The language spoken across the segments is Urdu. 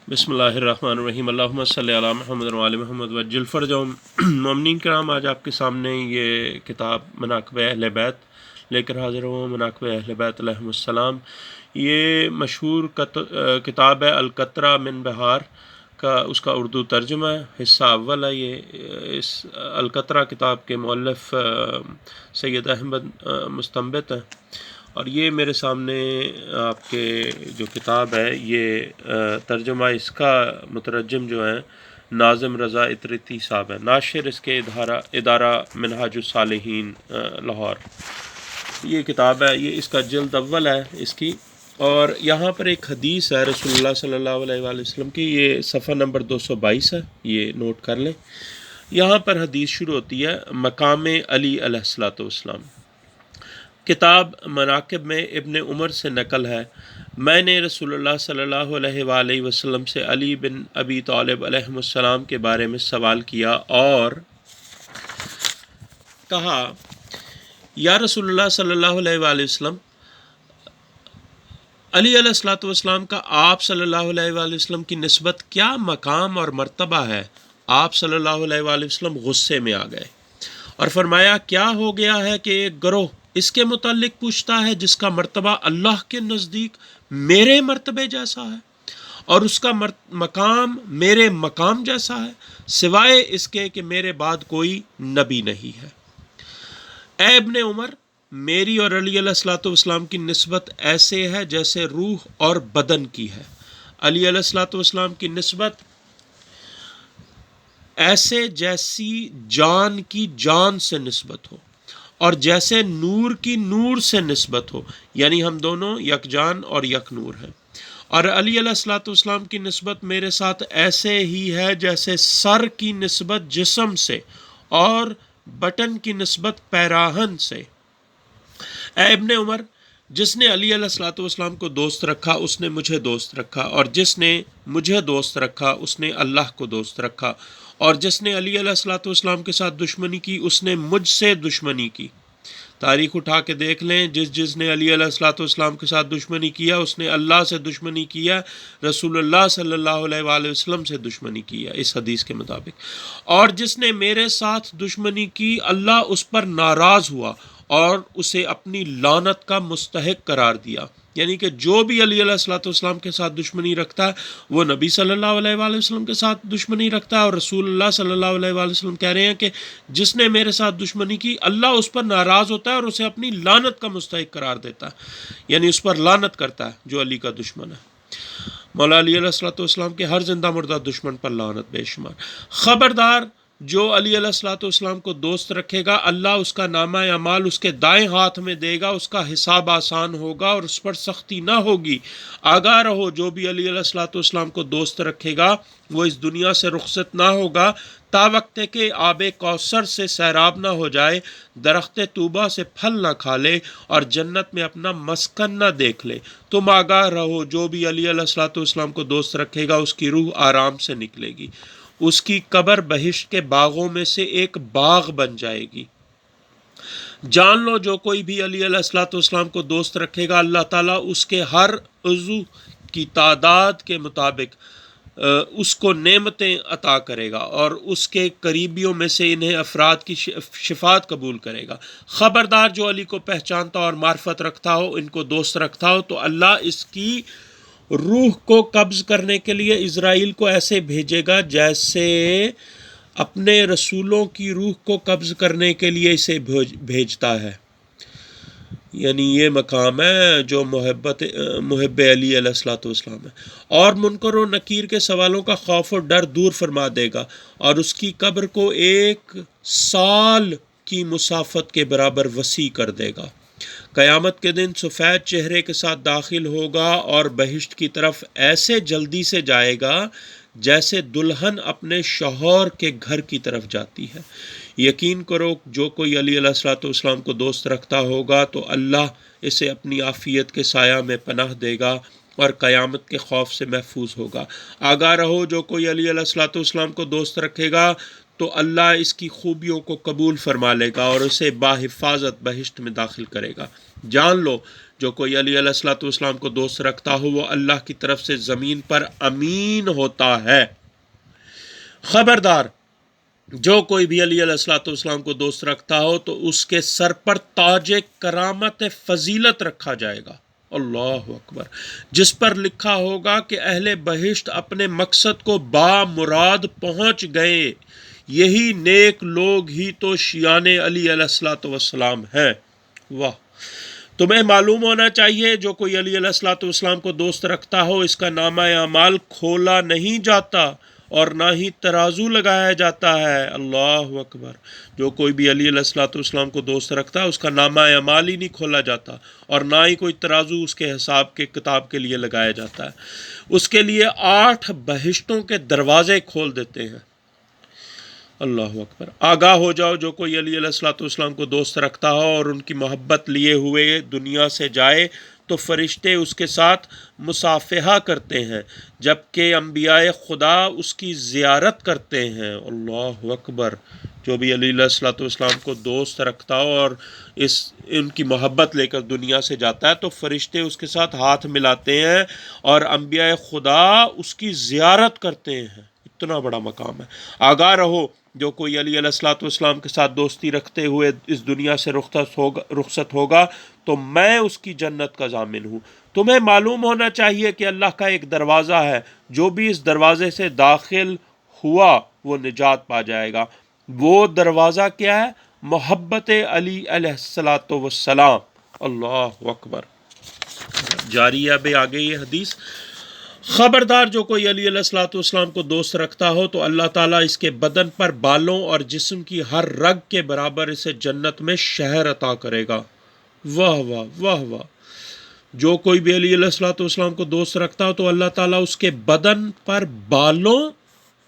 بسم اللہ الرحمن الرحیم، اللہم صلی علی محمد وعلی محمد وجل فرجہم۔ مومنین کرام، آج آپ کے سامنے یہ کتاب مناقب اہل بیت لے کر حاضر ہوں۔ مناقب اہل بیت علیہم السلام، یہ مشہور کتاب ہے القطرہ من بہار کا، اس کا اردو ترجمہ ہے، حصہ اول ہے یہ۔ اس القطرہ کتاب کے مؤلف سید احمد مستنبت ہیں، اور یہ میرے سامنے آپ کے جو کتاب ہے یہ ترجمہ اس کا مترجم جو ہیں ناظم رضا اطرتی صاحب ہے، ناشر اس کے ادارہ منہاج الصالحین لاہور۔ یہ کتاب ہے، یہ اس کا جلد اول ہے اس کی، اور یہاں پر ایک حدیث ہے رسول اللہ صلی اللہ علیہ وآلہ وسلم کی، یہ صفحہ نمبر 222 ہے، یہ نوٹ کر لیں۔ یہاں پر حدیث شروع ہوتی ہے مقام علی علیہ الصلوۃ والسلام۔ کتاب مناقب میں ابن عمر سے نقل ہے، میں نے رسول اللہ صلی اللہ علیہ وآلہ وسلم سے علی بن ابی طالب علیہ السلام کے بارے میں سوال کیا اور کہا، یا رسول اللہ صلی اللہ علیہ وآلہ وسلم، علی علیہ الصلوۃ والسلام کا آپ صلی اللہ علیہ وآلہ وسلم کی نسبت کیا مقام اور مرتبہ ہے؟ آپ صلی اللہ علیہ وآلہ وسلم غصے میں آ گئے اور فرمایا، کیا ہو گیا ہے کہ ایک گروہ اس کے متعلق پوچھتا ہے جس کا مرتبہ اللہ کے نزدیک میرے مرتبے جیسا ہے، اور اس کا مقام میرے مقام جیسا ہے، سوائے اس کے کہ میرے بعد کوئی نبی نہیں ہے۔ اے ابن عمر، میری اور علی علیہ الصلوۃ والسلام کی نسبت ایسے ہے جیسے روح اور بدن کی ہے۔ علی علیہ الصلوۃ والسلام کی نسبت ایسے جیسی جان کی جان سے نسبت ہو، اور جیسے نور کی نور سے نسبت ہو، یعنی ہم دونوں یک جان اور یک نور ہیں۔ اور علی علیہ الصلوۃ والسلام کی نسبت میرے ساتھ ایسے ہی ہے جیسے سر کی نسبت جسم سے اور بٹن کی نسبت پیراہن سے۔ اے ابن عمر، جس نے علی علیہ الصلوۃ والسلام کو دوست رکھا اس نے مجھے دوست رکھا، اور جس نے مجھے دوست رکھا اس نے اللہ کو دوست رکھا، اور جس نے علی علیہ الصلوۃ والسلام کے ساتھ دشمنی کی اس نے مجھ سے دشمنی کی۔ تاریخ اٹھا کے دیکھ لیں، جس نے علی علیہ الصلوۃ والسلام کے ساتھ دشمنی کیا اس نے اللہ سے دشمنی کیا، رسول اللہ صلی اللہ علیہ وآلہ وسلم سے دشمنی کیا، اس حدیث کے مطابق۔ اور جس نے میرے ساتھ دشمنی کی اللہ اس پر ناراض ہوا اور اسے اپنی لعنت کا مستحق قرار دیا۔ یعنی کہ جو بھی علی علیہ الصلوۃ والسلام کے ساتھ دشمنی رکھتا ہے وہ نبی صلی اللہ علیہ وآلہ وسلم کے ساتھ دشمنی رکھتا ہے، اور رسول اللہ صلی اللہ علیہ وآلہ وسلم کہہ رہے ہیں کہ جس نے میرے ساتھ دشمنی کی اللہ اس پر ناراض ہوتا ہے اور اسے اپنی لعنت کا مستحق قرار دیتا ہے، یعنی اس پر لعنت کرتا ہے جو علی کا دشمن ہے۔ مولا علی علیہ الصلوۃ والسلام کے ہر زندہ مردہ دشمن پر لعنت بے شمار۔ خبردار، جو علی علیہ الصلوۃ والسلام کو دوست رکھے گا اللہ اس کا نامہ اعمال اس کے دائیں ہاتھ میں دے گا، اس کا حساب آسان ہوگا اور اس پر سختی نہ ہوگی۔ آگاہ رہو، جو بھی علی علیہ الصلوۃ والسلام کو دوست رکھے گا وہ اس دنیا سے رخصت نہ ہوگا تا وقت کہ آب کوثر سے سیراب نہ ہو جائے، درخت طوبہ سے پھل نہ کھا لے اور جنت میں اپنا مسکن نہ دیکھ لے۔ تم آگاہ رہو، جو بھی علی علیہ الصلوۃ والسلام کو دوست رکھے گا اس کی روح آرام سے نکلے گی، اس کی قبر بہشت کے باغوں میں سے ایک باغ بن جائے گی۔ جان لو، جو کوئی بھی علی علیہ الصلوۃ والسلام کو دوست رکھے گا اللہ تعالیٰ اس کے ہر عضو کی تعداد کے مطابق اس کو نعمتیں عطا کرے گا، اور اس کے قریبیوں میں سے انہیں افراد کی شفاعت قبول کرے گا۔ خبردار، جو علی کو پہچانتا اور معرفت رکھتا ہو، ان کو دوست رکھتا ہو، تو اللہ اس کی روح کو قبض کرنے کے لیے اسرائیل کو ایسے بھیجے گا جیسے اپنے رسولوں کی روح کو قبض کرنے کے لیے اسے بھیجتا ہے۔ یعنی یہ مقام ہے جو محب علی علیہ الصلوۃ والسلام ہے، اور منکر و نکیر کے سوالوں کا خوف و ڈر دور فرما دے گا، اور اس کی قبر کو 1 سال کی مسافت کے برابر وسیع کر دے گا۔ قیامت کے دن سفید چہرے کے ساتھ داخل ہوگا اور بہشت کی طرف ایسے جلدی سے جائے گا جیسے دلہن اپنے شوہر کے گھر کی طرف جاتی ہے۔ یقین کرو، جو کوئی علی علیہ الصلوۃ والسلام کو دوست رکھتا ہوگا تو اللہ اسے اپنی عافیت کے سایہ میں پناہ دے گا اور قیامت کے خوف سے محفوظ ہوگا۔ آگاہ رہو، جو کوئی علی علیہ الصلوۃ والسلام کو دوست رکھے گا تو اللہ اس کی خوبیوں کو قبول فرما لے گا اور اسے باحفاظت بہشت میں داخل کرے گا۔ جان لو، جو کوئی علی علیہ الصلوۃ والسلام کو دوست رکھتا ہو وہ اللہ کی طرف سے زمین پر امین ہوتا ہے۔ خبردار، جو کوئی بھی علی علیہ الصلوۃ والسلام کو دوست رکھتا ہو تو اس کے سر پر تاج کرامت فضیلت رکھا جائے گا، اللہ اکبر، جس پر لکھا ہوگا کہ اہل بہشت اپنے مقصد کو بامراد پہنچ گئے، یہی نیک لوگ ہی تو شیعان علی علیہ الصلوۃ والسلام ہیں۔ واہ! تمہیں معلوم ہونا چاہیے جو کوئی علی علیہ الصلوۃ والسلام کو دوست رکھتا ہو اس کا نامہ اعمال کھولا نہیں جاتا اور نہ ہی ترازو لگایا جاتا ہے، اللہ اکبر۔ جو کوئی بھی علی علیہ الصلوۃ والسلام کو دوست رکھتا ہے اس کا نامہ اعمال ہی نہیں کھولا جاتا اور نہ ہی کوئی ترازو اس کے حساب کے کتاب کے لیے لگایا جاتا ہے۔ اس کے لیے 8 بہشتوں کے دروازے کھول دیتے ہیں، اللہ اکبر۔ آگاہ ہو جاؤ، جو کوئی علی علیہ الصلوۃ والسلام کو دوست رکھتا ہو اور ان کی محبت لیے ہوئے دنیا سے جائے تو فرشتے اس کے ساتھ مصافحہ کرتے ہیں، جبکہ انبیاء خدا اس کی زیارت کرتے ہیں، اللہ اکبر۔ جو بھی علی علیہ الصلوۃ والسلام کو دوست رکھتا ہو اور ان کی محبت لے کر دنیا سے جاتا ہے تو فرشتے اس کے ساتھ ہاتھ ملاتے ہیں اور انبیاء خدا اس کی زیارت کرتے ہیں، اتنا بڑا مقام ہے۔ آگاہ رہو، جو کوئی علی علیہ الصلوۃ والسلام کے ساتھ دوستی رکھتے ہوئے اس دنیا سے رخصت ہوگا تو میں اس کی جنت کا ضامن ہوں۔ تمہیں معلوم ہونا چاہیے کہ اللہ کا ایک دروازہ ہے، جو بھی اس دروازے سے داخل ہوا وہ نجات پا جائے گا۔ وہ دروازہ کیا ہے؟ محبت علی علیہ الصلوۃ والسلام، اللہ اکبر۔ جاری ہے اب آگے یہ حدیث۔ خبردار، جو کوئی علی علیہ الصلوۃ والسلام کو دوست رکھتا ہو تو اللہ تعالیٰ اس کے بدن پر بالوں اور جسم کی ہر رگ کے برابر اسے جنت میں شہر عطا کرے گا، واہ واہ واہ واہ۔ جو کوئی بھی علی علیہ الصلوۃ والسلام کو دوست رکھتا ہو تو اللہ تعالیٰ اس کے بدن پر بالوں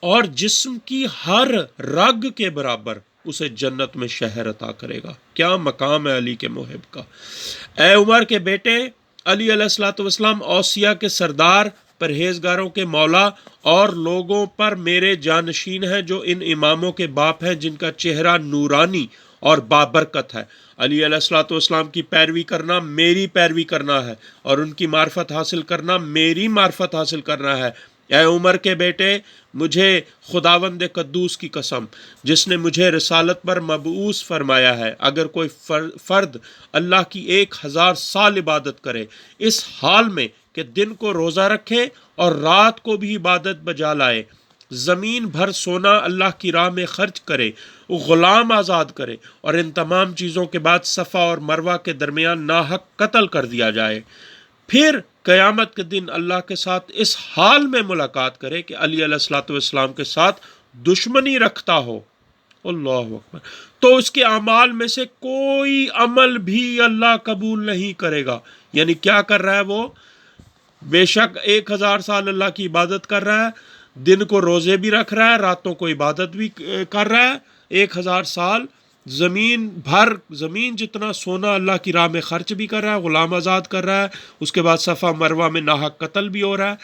اور جسم کی ہر رگ کے برابر اسے جنت میں شہر عطا کرے گا۔ کیا مقام ہے علی کے محب کا۔ اے عمر کے بیٹے، علی علیہ الصلوۃ والسلام اوصیاء کے سردار، پرہیزگاروں کے مولا اور لوگوں پر میرے جانشین ہیں، جو ان اماموں کے باپ ہیں جن کا چہرہ نورانی اور بابرکت ہے۔ علی علیہ الصلوۃ والسلام کی پیروی کرنا میری پیروی کرنا ہے اور ان کی معرفت حاصل کرنا میری معرفت حاصل کرنا ہے۔ اے عمر کے بیٹے، مجھے خداوند قدوس کی قسم جس نے مجھے رسالت پر مبعوث فرمایا ہے، اگر کوئی فرد اللہ کی 1000 سال عبادت کرے اس حال میں کہ دن کو روزہ رکھے اور رات کو بھی عبادت بجا لائے، زمین بھر سونا اللہ کی راہ میں خرچ کرے، غلام آزاد کرے اور ان تمام چیزوں کے بعد صفا اور مروہ کے درمیان ناحق قتل کر دیا جائے، پھر قیامت کے دن اللہ کے ساتھ اس حال میں ملاقات کرے کہ علی علیہ الصلوۃ والسلام کے ساتھ دشمنی رکھتا ہو، اللہ اکبر، تو اس کے اعمال میں سے کوئی عمل بھی اللہ قبول نہیں کرے گا۔ یعنی کیا کر رہا ہے وہ؟ بے شک 1000 سال اللہ کی عبادت کر رہا ہے، دن کو روزے بھی رکھ رہا ہے، راتوں کو عبادت بھی کر رہا ہے، 1000 سال زمین جتنا سونا اللہ کی راہ میں خرچ بھی کر رہا ہے، غلام آزاد کر رہا ہے، اس کے بعد صفا مروہ میں ناحق قتل بھی ہو رہا ہے،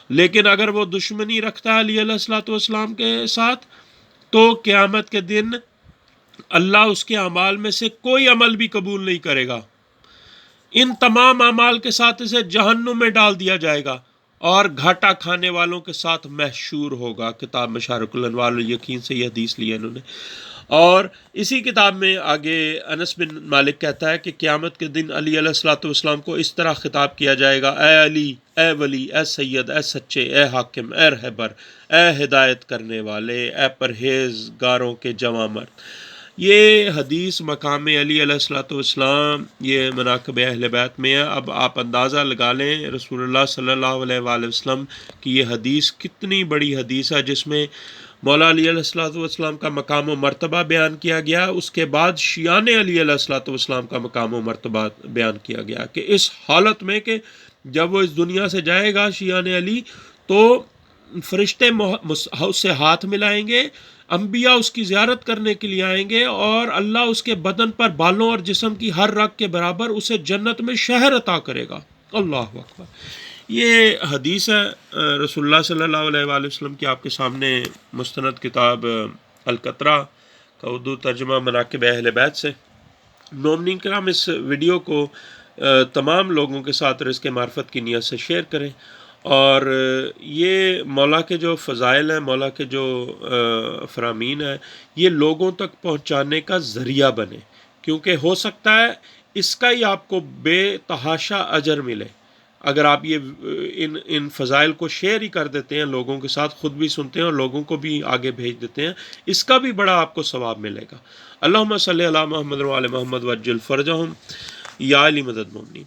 لیکن اگر وہ دشمنی رکھتا ہے علی علیہ الصلوۃ والسلام کے ساتھ تو قیامت کے دن اللہ اس کے اعمال میں سے کوئی عمل بھی قبول نہیں کرے گا، ان تمام اعمال کے ساتھ اسے جہنم میں ڈال دیا جائے گا اور گھاٹا کھانے والوں کے ساتھ محشور ہوگا۔ کتاب مشارق الانوار الیقین سے یہ حدیث لی ہے انہوں نے۔ اور اسی کتاب میں آگے انس بن مالک کہتا ہے کہ قیامت کے دن علی علیہ الصلوۃ والسلام کو اس طرح خطاب کیا جائے گا: اے علی، اے ولی، اے سید، اے سچے، اے حاکم، اے رہبر، اے ہدایت کرنے والے، اے پرہیزگاروں کے جواں مرد۔ یہ حدیث مقام علی علیہ الصلوۃ والسلام، یہ مناقب اہل بیت میں ہے۔ اب آپ اندازہ لگا لیں رسول اللہ صلی اللہ علیہ وآلہ وسلم کی یہ حدیث کتنی بڑی حدیث ہے، جس میں مولا علی علیہ الصلوۃ والسلام کا مقام و مرتبہ بیان کیا گیا، اس کے بعد شیعان علی علیہ الصلوۃ والسلام کا مقام و مرتبہ بیان کیا گیا کہ اس حالت میں کہ جب وہ اس دنیا سے جائے گا شیعان علی تو فرشتے اس سے ہاتھ ملائیں گے، انبیاء اس کی زیارت کرنے کے لیے آئیں گے اور اللہ اس کے بدن پر بالوں اور جسم کی ہر رگ کے برابر اسے جنت میں شہر عطا کرے گا، اللہ اکبر۔ یہ حدیث ہے رسول اللہ صلی اللہ علیہ وآلہ وسلم کی، آپ کے سامنے مستند کتاب القطرہ کا اردو ترجمہ مناقب اہل بیت سے۔ مومنین کرام، اس ویڈیو کو تمام لوگوں کے ساتھ رزق معرفت کی نیت سے شیئر کریں، اور یہ مولا کے جو فضائل ہیں، مولا کے جو فرامین ہیں، یہ لوگوں تک پہنچانے کا ذریعہ بنے، کیونکہ ہو سکتا ہے اس کا ہی آپ کو بے تحاشا اجر ملے اگر آپ یہ ان فضائل کو شیئر ہی کر دیتے ہیں لوگوں کے ساتھ، خود بھی سنتے ہیں اور لوگوں کو بھی آگے بھیج دیتے ہیں، اس کا بھی بڑا آپ کو ثواب ملے گا۔ اللہم صلی علی محمد و علی محمد وعجل فرجہم، یا علی مدد مومنین۔